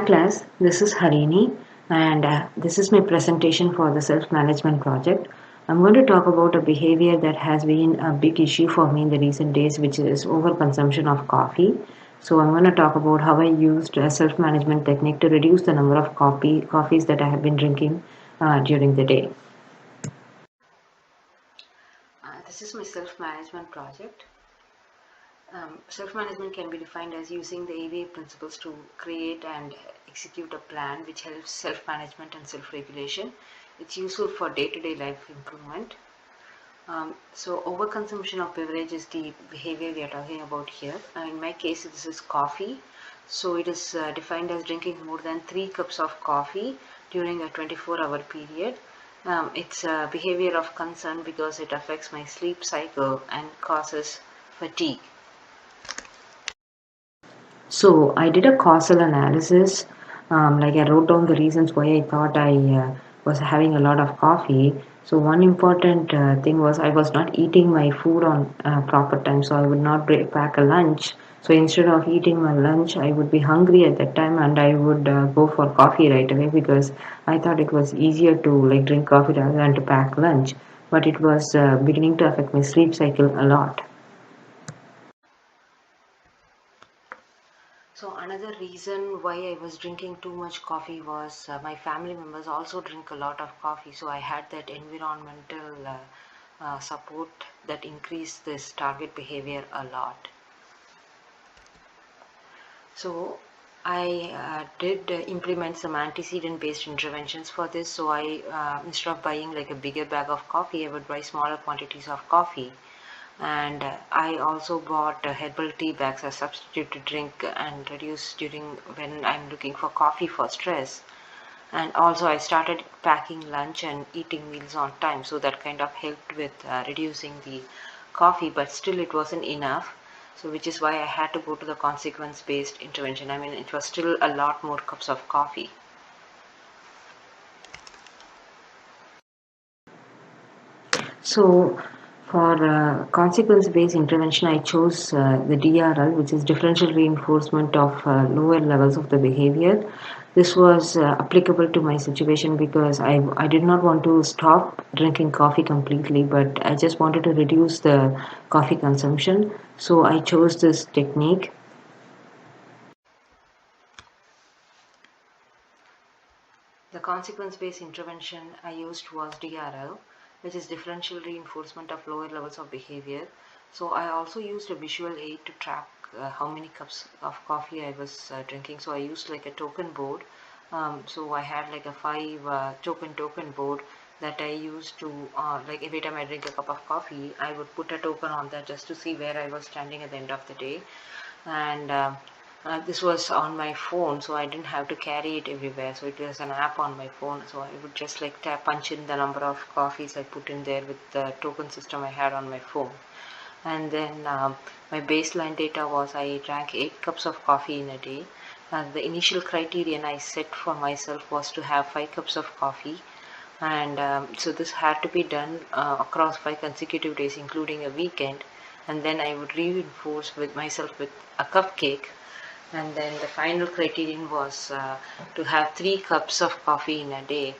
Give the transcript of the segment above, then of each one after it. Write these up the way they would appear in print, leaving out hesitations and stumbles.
Class, this is Harini, and this is my presentation for the self-management project. I'm going to talk about a behavior that has been a big issue for me in the recent days, which is overconsumption of coffee. So I'm going to talk about how I used a self-management technique to reduce the number of coffees that I have been drinking during the day. This is my self-management project. Self-management can be defined as using the ABA principles to create and execute a plan which helps self-management and self-regulation. It's useful for day-to-day life improvement. So overconsumption of beverage is the behavior we are talking about here. In my case, this is coffee. So it is defined as drinking more than 3 cups of coffee during a 24-hour period. It's a behavior of concern because it affects my sleep cycle and causes fatigue. So I did a causal analysis. Like I wrote down the reasons why I thought I was having a lot of coffee. So one important thing was I was not eating my food on proper time. So I would not pack a lunch. So instead of eating my lunch, I would be hungry at that time, and I would go for coffee right away because I thought it was easier to like drink coffee rather than to pack lunch. But it was beginning to affect my sleep cycle a lot. So another reason why I was drinking too much coffee was my family members also drink a lot of coffee. So I had that environmental support that increased this target behavior a lot. So I did implement some antecedent based interventions for this. So I instead of buying like a bigger bag of coffee, I would buy smaller quantities of coffee. And I also bought herbal tea bags as substitute to drink and reduce during when I'm looking for coffee for stress. And also I started packing lunch and eating meals on time, so that kind of helped with reducing the coffee, but still it wasn't enough. So which is why I had to go to the consequence based intervention. I mean, it was still a lot more cups of coffee. So, for consequence-based intervention, I chose the DRL, which is differential reinforcement of lower levels of the behavior. This was applicable to my situation because I did not want to stop drinking coffee completely, but I just wanted to reduce the coffee consumption. So I chose this technique. The consequence-based intervention I used was DRL, which is differential reinforcement of lower levels of behavior. So I also used a visual aid to track how many cups of coffee I was drinking. So I used like a token board. So I had like a 5 token board that I used to like every time I drink a cup of coffee, I would put a token on that just to see where I was standing at the end of the day. And this was on my phone, so I didn't have to carry it everywhere. So it was an app on my phone, so I would just like punch in the number of coffees I put in there with the token system I had on my phone. And then my baseline data was I drank 8 cups of coffee in a day. The initial criterion I set for myself was to have 5 cups of coffee, and so this had to be done across 5 consecutive days including a weekend. And then I would reinforce with myself with a cupcake. And then the final criterion was to have 3 cups of coffee in a day.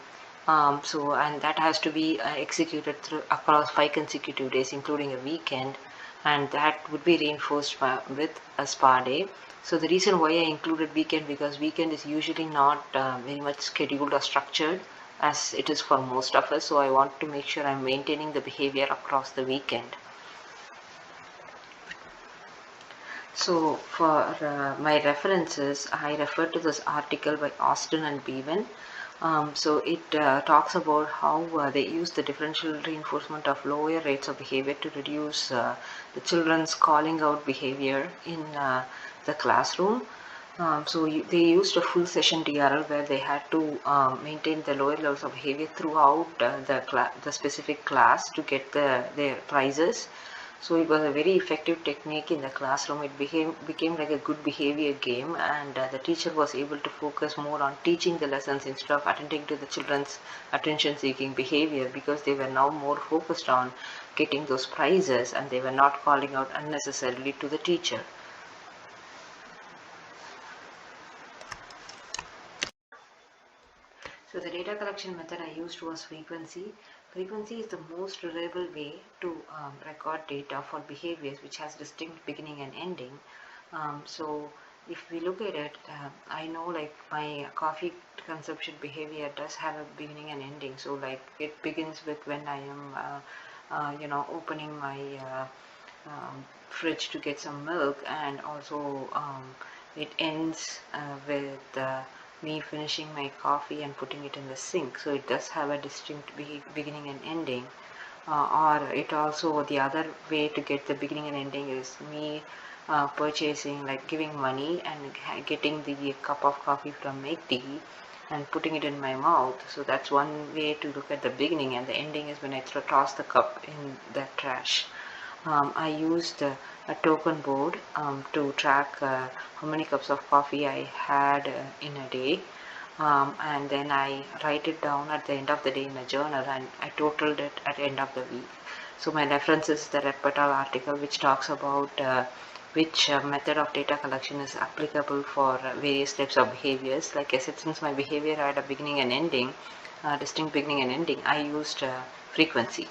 So and that has to be executed through across 5 consecutive days including a weekend, and that would be reinforced with a spa day. So the reason why I included weekend, because weekend is usually not very much scheduled or structured as it is for most of us. So I want to make sure I'm maintaining the behavior across the weekend. So for my references, I refer to this article by Austin and Bevan. So it talks about how they use the differential reinforcement of lower rates of behavior to reduce the children's calling out behavior in the classroom. They used a full session DRL where they had to maintain the lower levels of behavior throughout the specific class to get their prizes. So it was a very effective technique in the classroom. It became like a good behavior game, and the teacher was able to focus more on teaching the lessons instead of attending to the children's attention-seeking behavior, because they were now more focused on getting those prizes and they were not calling out unnecessarily to the teacher. So the data collection method I used was frequency. Frequency is the most reliable way to record data for behaviors which has distinct beginning and ending. So if we look at it, I know like my coffee consumption behavior does have a beginning and ending. So like it begins with when I am opening my fridge to get some milk, and also it ends with me finishing my coffee and putting it in the sink. So it does have a distinct beginning and ending. Or it also, the other way to get the beginning and ending is me purchasing, like giving money and getting the cup of coffee from McD and putting it in my mouth. So that's one way to look at the beginning, and the ending is when I toss the cup in the trash. I used a token board to track how many cups of coffee I had in a day. And then I write it down at the end of the day in a journal, and I totaled it at the end of the week. So my reference is the Repertoire article, which talks about which method of data collection is applicable for various types of behaviors. Like I said, since my behavior had a beginning and ending, distinct beginning and ending, I used frequency.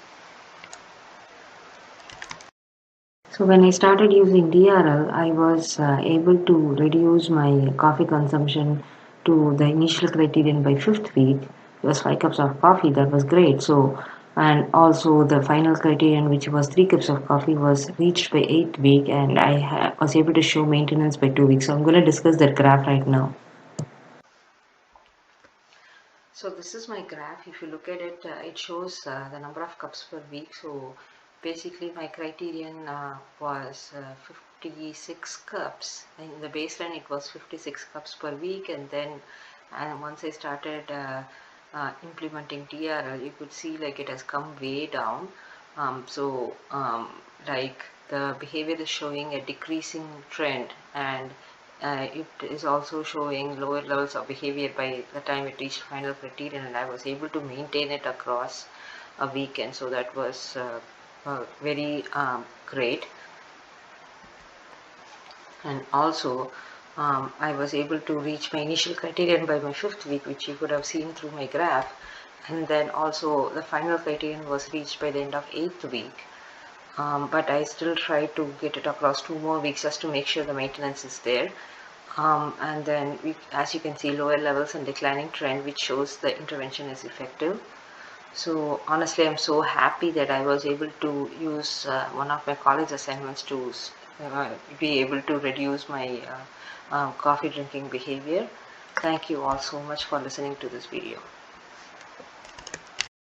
So when I started using DRL, I was able to reduce my coffee consumption to the initial criterion by fifth week. It was 5 cups of coffee. That was great. So, and also the final criterion, which was 3 cups of coffee, was reached by eighth week, and I was able to show maintenance by 2 weeks. So I'm going to discuss that graph right now. So this is my graph. If you look at it, it shows the number of cups per week. So basically my criterion was 56 cups. In the baseline it was 56 cups per week, and then once I started implementing TRL, you could see like it has come way down. Like the behavior is showing a decreasing trend, and it is also showing lower levels of behavior by the time it reached final criterion, and I was able to maintain it across a weekend. So that was very great. And also I was able to reach my initial criterion by my fifth week, which you could have seen through my graph. And then also the final criterion was reached by the end of eighth week. But I still try to get it across 2 more weeks just to make sure the maintenance is there. And then as you can see, lower levels and declining trend, which shows the intervention is effective. So honestly, I'm so happy that I was able to use one of my college assignments to be able to reduce my coffee drinking behavior. Thank you all so much for listening to this video.